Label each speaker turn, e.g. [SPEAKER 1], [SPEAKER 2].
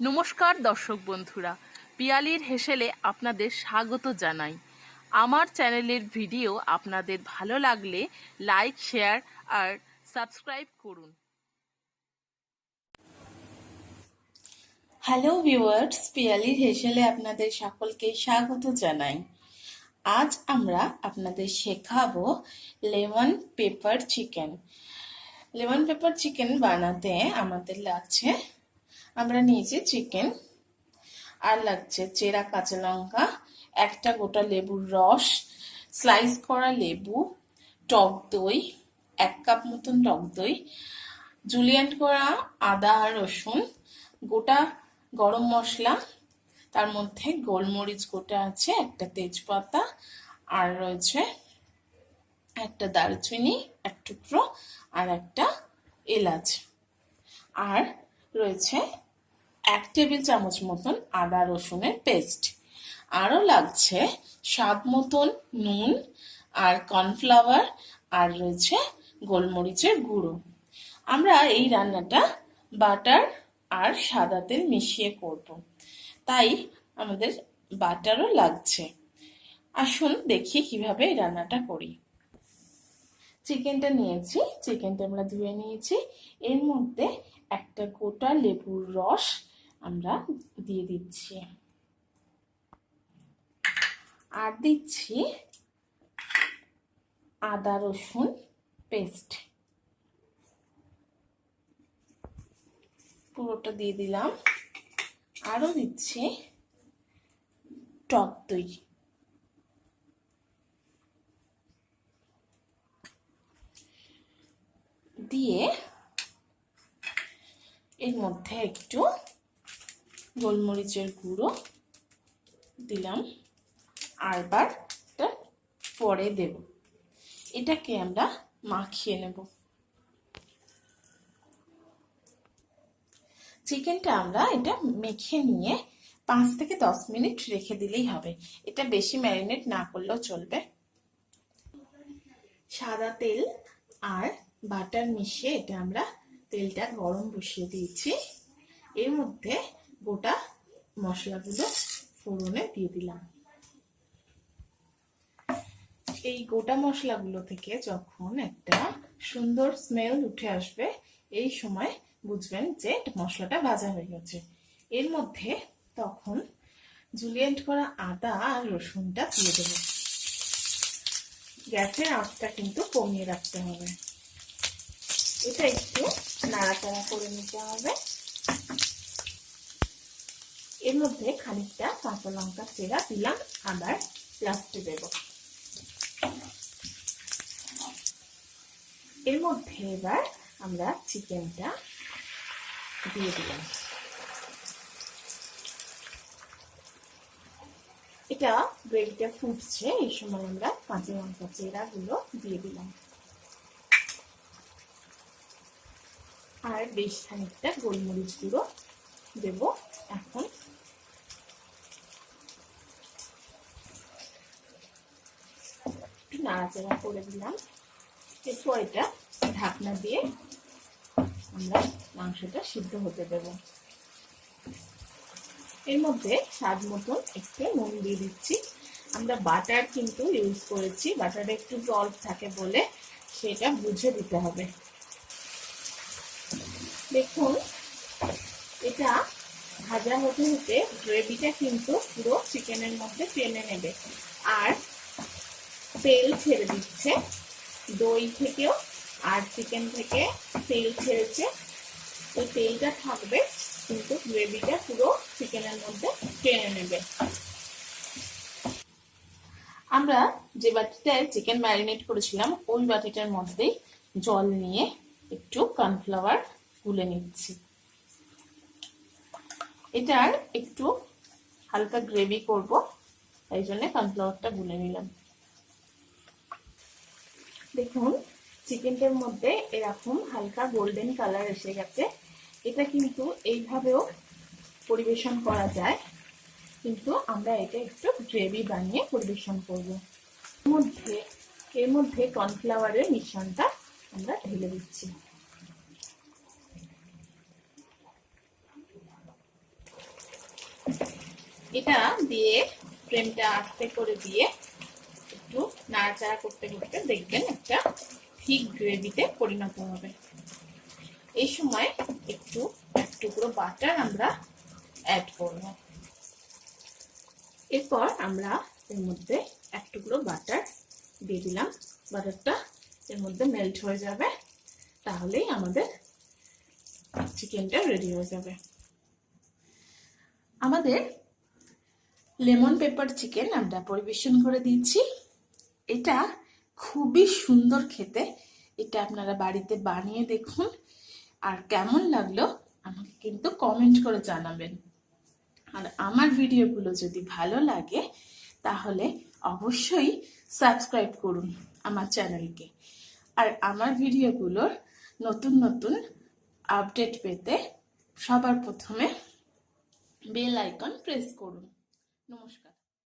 [SPEAKER 1] নমস্কার দর্শক বন্ধুরা, পিয়ালির হেসেলে আপনাদের স্বাগত জানাই। আমার চ্যানেলের ভিডিও আপনাদের ভালো লাগলে লাইক, শেয়ার আর সাবস্ক্রাইব করুন।
[SPEAKER 2] হ্যালো ভিউয়ার্স, পিয়ালির হেসেলে আপনাদের সকলকে স্বাগত জানাই। আজ আমরা আপনাদের শেখাবো lemon pepper chicken. Lemon pepper chicken বানাতে আমাদের লাগছে, আমরা নিয়েছি চিকেন, আর লাগছে চেরা কাঁচা লঙ্কা, একটা গোটা লেবুর রস, স্লাইস করা লেবু, টক দই, 1 কাপ মতন টক দই, জুলিয়েন্ট করা আদা আর রসুন, গোটা গরম মশলা, তার মধ্যে গোলমরিচ গোটা আছে, একটা তেজপাতা, আর রয়েছে একটা দারুচিনি এক টুকরো, আর একটা এলাচ, আর রয়েছে 1 টেবিল চামচ মতন আদা রসুনের পেস্ট। আরও লাগছে স্বাদ মতন নুন আর কর্নফ্লাওয়ার, আর রয়েছে গোলমরিচের গুঁড়ো। আমরা এই রান্নাটা বাটার আর সাদা তেল মিশিয়ে করব, তাই আমাদের বাটারও লাগছে। আসুন দেখি কিভাবে এই রান্নাটা করি। চিকেনটা নিয়েছি, চিকেনটা আমরা ধুয়ে নিয়েছি। এর মধ্যে একটা গোটা লেবুর রস আমরা দিয়ে দিচ্ছি, আর দিচ্ছি আদা রসুন পেস্ট, পুরোটা দিয়ে দিলাম। আরও দিচ্ছি টক দই, দিয়ে এর মধ্যে একটু গোলমরিচের গুঁড়ো দিলাম, আরবার এটা পরে দেব। এটাকে আমরা মাখিয়ে নেব। চিকেনটা আমরা এটা মেখে নিয়ে 5 থেকে 10 মিনিট রেখে দিলেই হবে। এটা বেশি ম্যারিনেট না করলেও চলবে। সাদা তেল আর বাটার মিশিয়ে এটা আমরা তেলটা গরম বসিয়ে দিয়েছি। এর মধ্যে গোটা মশলাগুলো ফোড়নে দিয়ে দিলাম। এই গোটা মশলাগুলো থেকে যখন একটা সুন্দর স্মেল উঠে আসবে, এই সময় বুঝবেন যে মশলাটা ভাজা হয়ে গেছে। এর মধ্যে তখন জুলিয়েন্ট করা আদা আর রসুনটা দিয়ে দেব। গ্যাসের আঁচটা কিন্তু কমিয়ে রাখতে হবে। এটা একটু নাড়াচাড়া করে নিতে হবে। এর মধ্যে খানিকটা কাঁচা লঙ্কা চেরা দিলাম, আবার লাস্টে দেব। এর মধ্যে এবার আমরা চিকেনটা দিয়ে দিলাম। এটা গ্রেভিটা ফুটছে, এই সময় আমরা কাঁচা লঙ্কা চেরা গুলো দিয়ে দিলাম, আর বেশ খানিকটা গোলমরিচ গুঁড়ো দেব। এখন নাড়াচাড়া করে দিলাম। এরপর এটা ঢাকনা দিয়ে আমরা মাংসটা সিদ্ধ হতে দেব। এর মধ্যে স্বাদ মতন একটু নুন দিয়ে দিচ্ছি। আমরা বাটার কিন্তু ইউজ করেছি, বাটারে একটু জল থাকে বলে সেটা বুঝে দিতে হবে। দেখুন, এটা ভাজা হতে হতে গ্রেভিটা কিন্তু পুরো চিকেনের মধ্যে টেনে নেবে, আর তেল ছেড়ে দিচ্ছে দই থেকেও, আর চিকেন থেকে তেল ছেড়েছে। ওই তেলটা থাকবে, কিন্তু গ্রেভিটা পুরো চিকেনের মধ্যে টেনে নেবে। আমরা যে বাটিটায় চিকেন ম্যারিনেট করেছিলাম, ওই বাটিটার মধ্যেই জল নিয়ে একটু কর্নফ্লাওয়ার গুলে নিচ্ছি। এটার একটু হালকা গ্রেভি করব, তাই জন্য কর্নফ্লাওয়ারটা গুলে নিলাম। দেখুন, চিকেনটার মধ্যে এরকম হালকা গোল্ডেন কালার এসে গেছে। এটা কিন্তু এইভাবেও পরিবেশন করা যায়, কিন্তু আমরা এটা একটু গ্রেভি বানিয়ে পরিবেশন করব। এর মধ্যে কর্নফ্লাওয়ারের মিশ্রণটা আমরা ঢেলে দিচ্ছি। এটা দিয়ে ফ্লেমটা আস্তে করে দিয়ে একটু নাড়াচাড়া করতে করতে দেখবেন একটা ঠিক গ্রেভিতে পরিণত হবে। এই সময় একটু এক টুকরো বাটার আমরা অ্যাড করব। এরপর আমরা এর মধ্যে এক টুকরো বাটার দিয়ে দিলাম। বাটারটা এর মধ্যে মেল্ট হয়ে যাবে, তাহলেই আমাদের চিকেনটা রেডি হয়ে যাবে। আমাদের লেমন পেপার চিকেন আমরা পরিবেশন করে দিয়েছি। এটা খুবই সুন্দর খেতে। এটা আপনারা বাড়িতে বানিয়ে দেখুন, আর কেমন লাগলো আমাকে কিন্তু কমেন্ট করে জানাবেন। আর আমার ভিডিওগুলো যদি ভালো লাগে তাহলে অবশ্যই সাবস্ক্রাইব করুন আমার চ্যানেলকে। আর আমার ভিডিওগুলোর নতুন নতুন আপডেট পেতে সবার প্রথমে বেল আইকন প্রেস করুন। নমস্কার।